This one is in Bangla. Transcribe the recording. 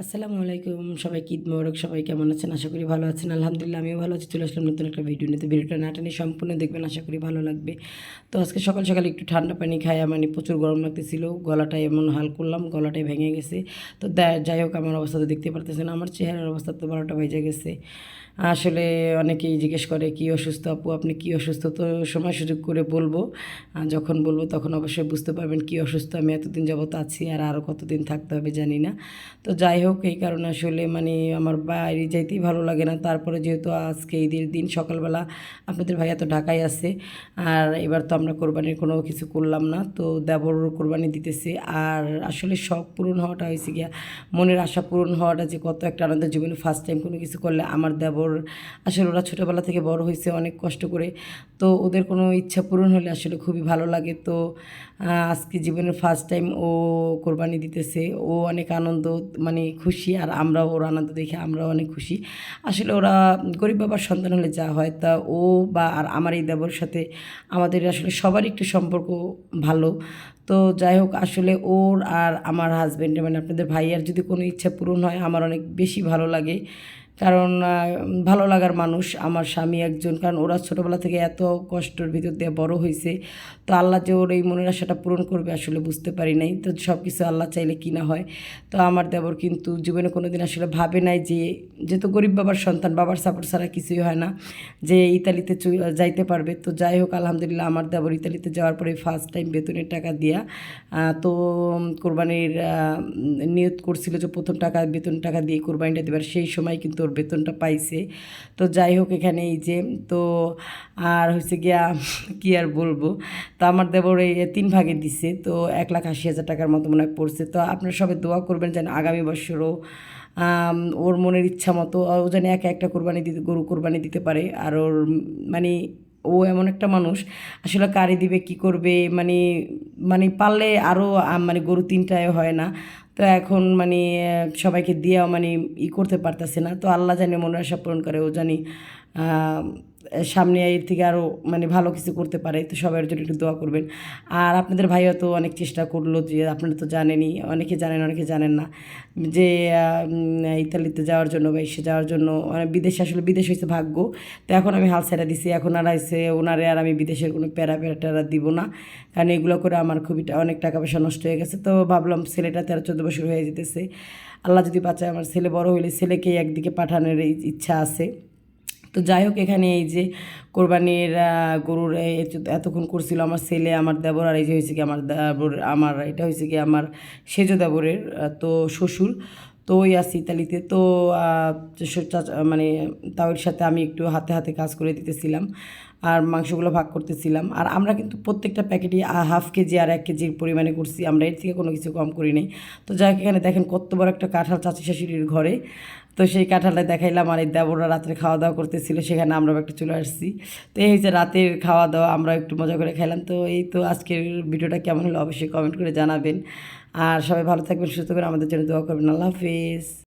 আসসালামু আলাইকুম, সবাইকে ঈদ মোবারক। সবাই কেমন আছেন? আশা করি ভালো আছেন। আলহামদুলিল্লাহ আমিও ভালো আছি। চলে আসলাম নতুন একটা ভিডিও নিতে। ভিডিওটা না টেনে সম্পূর্ণ দেখবেন, আশা করি ভালো লাগবে। তো আজকে সকাল সকাল একটু ঠান্ডা পানি খায়া মানে প্রচুর গরম লাগতেছিল, গলাটায় এমন হাল করলাম, গলাটাই ভেঙে গেছে। তো যাই হোক, আমার অবস্থা তো দেখতে পারতেছেন, আমার চেহারার অবস্থা তো 12টা বেজে গেছে। আসলে অনেকেই জিজ্ঞেস করে কী অসুস্থ আপু, আপনি কী অসুস্থ? তো সময় সুযোগ করে বলবো, যখন বলবো তখন অবশ্যই বুঝতে পারবেন কী অসুস্থ। আমি এতদিন যাবত আছি, আর আরও কতদিন থাকতে হবে জানি না। তো যাই হোক, এই কারণে আসলে মানে আমার বাইরে যাইতেই ভালো লাগে না। তারপরে যেহেতু আজকে ঈদের দিন, সকালবেলা আপনাদের ভাইয়া তো ঢাকায় আছে, আর এবার তো আমরা কোরবানির কোনো কিছু করলাম না, তো দেবর কোরবানি দিতেছে। আর আসলে শখ পূরণ হওয়াটা হয়েছে গিয়া, মনের আশা পূরণ হওয়াটা যে কত একটা আনন্দের। জীবনে ফার্স্ট টাইম কোনো কিছু করলে আমার দেবর আসলে, ওরা ছোটোবেলা থেকে বড় হয়েছে অনেক কষ্ট করে, তো ওদের কোনো ইচ্ছা পূরণ হলে আসলে খুবই ভালো লাগে। তো আজকে জীবনের ফার্স্ট টাইম ও কোরবানি দিতেছে, ও অনেক আনন্দ মানে খুশি, আর আমরাও ওর আনন্দ দেখে আমরাও অনেক খুশি। আসলে ওরা গরিব বাবার সন্তান হলে যা হয়, তা ও বা আর আমার এই দেবর সাথে আমাদের আসলে সবারই একটু সম্পর্ক ভালো। তো যাই হোক, আসলে ওর আর আমার হাজব্যান্ডের মানে আপনাদের ভাইয়ার যদি কোনো ইচ্ছা পূরণ হয়, আমার অনেক বেশি ভালো লাগে। কারণ ভালো লাগার মানুষ আমার স্বামী একজন, কারণ ওরা ছোটোবেলা থেকে এত কষ্টের ভিতর দিয়ে বড় হয়েছে। তো আল্লাহ যে ওর এই মনের আশাটা পূরণ করবে আসলে বুঝতে পারি নাই। তো সব কিছু আল্লাহ চাইলে কি না হয়। তো আমার দেবর কিন্তু জীবনে কোনো দিন আসলে ভাবে নাই যে, যেহেতু গরিব বাবার সন্তান, বাবার সাপোর্ট ছাড়া কিছুই হয় না, যে ইতালিতে যাইতে পারবে। তো যাই হোক, আলহামদুলিল্লাহ আমার দেবর ইতালিতে যাওয়ার পরে ফার্স্ট টাইম বেতনের টাকা দিয়া, তো কোরবানির নিয়ত করছিল যে প্রথম টাকা বেতন টাকা দিয়ে কোরবানিটা দেবার, সেই সময় কিন্তু ওর বেতনটা পাইছে। তো যাই হোক, এখানে এই যে তো আর হচ্ছে গিয়া কী আর বলবো। তো আমার দেবর এই 3 ভাগে দিছে, তো 1,80,000 টাকার মতো মনে হয় পড়ছে। তো আপনারা সবাই দোয়া করবেন যেন আগামী বছরও ওর মনের ইচ্ছা মতো ও যেন একা একটা গরু কোরবানি দিতে পারে। আর ওর মানে ও এমন একটা মানুষ, আসলে কারে দিবে কী করবে মানে, মানে পারলে আরও মানে গরু 3টায় হয় না। তো এখন মানে সবাইকে দিয়েও মানে করতে পারতেছে না। তো আল্লাহ জানে মনের আশা পূরণ করে, ও জানি সামনে এর থেকে আরও মানে ভালো কিছু করতে পারে। তো সবার জন্য একটু দোয়া করবেন। আর আপনাদের ভাইও তো অনেক চেষ্টা করলো, যে আপনারা তো জানেনই, অনেকে জানেন অনেকে জানেন না, যে ইতালিতে যাওয়ার জন্য বা এসে যাওয়ার জন্য, মানে বিদেশে, আসলে বিদেশ হয়েছে ভাগ্য। তো এখন আমি হাল ছেড়ে দিছি, এখন আর আইসে ওনারে আর আমি বিদেশের কোনো প্যারা দিব না, কারণ এগুলো করে আমার খুবই অনেক টাকা পয়সা নষ্ট হয়ে গেছে। তো ভাবলাম ছেলেটা 13-14 বছর হয়ে যেতেছে, আল্লাহ যদি বাঁচায়, আমার ছেলে বড় হইলে ছেলেকেই একদিকে পাঠানোর ইচ্ছা আছে। তো যাই হোক, এখানে এই যে কোরবানির গরুর এতক্ষণ করছিল আমার ছেলে, আমার দেবর, আর এই যে হয়েছে কি আমার দেবর, আমার এটা হয়েছে কি আমার সেজ দেবরের তো শ্বশুর। তো ওই আসি ইতালিতে, তো মানে তাওর সাথে আমি একটু হাতে হাতে কাজ করে দিতেছিলাম, আর মাংসগুলো ভাগ করতেছিলাম। আর আমরা কিন্তু প্রত্যেকটা প্যাকেটই 1/2 কেজি আর 1 কেজির পরিমাণে করছি, আমরা এর থেকে কোনো কিছু কম করি নাই। তো যাই হোক, এখানে দেখেন কত বড় একটা কাঁঠাল চাচি শাশুড়ির ঘরে। তো সেই কাঁঠালটা দেখাইলাম, আর এই দেবররা রাত্রে খাওয়া দাওয়া করতেছিল, সেখানে আমরাও একটু চলে আসছি। তো এই হচ্ছে রাতের খাওয়া দাওয়া, আমরা একটু মজা করে খাইলাম। তো এই তো আজকের ভিডিওটা কেমন হলো অবশ্যই কমেন্ট করে জানাবেন। আর সবাই ভালো থাকবেন, সুস্থ করে আমাদের জন্য দোয়া করবেন। আল্লাহ হাফিজ।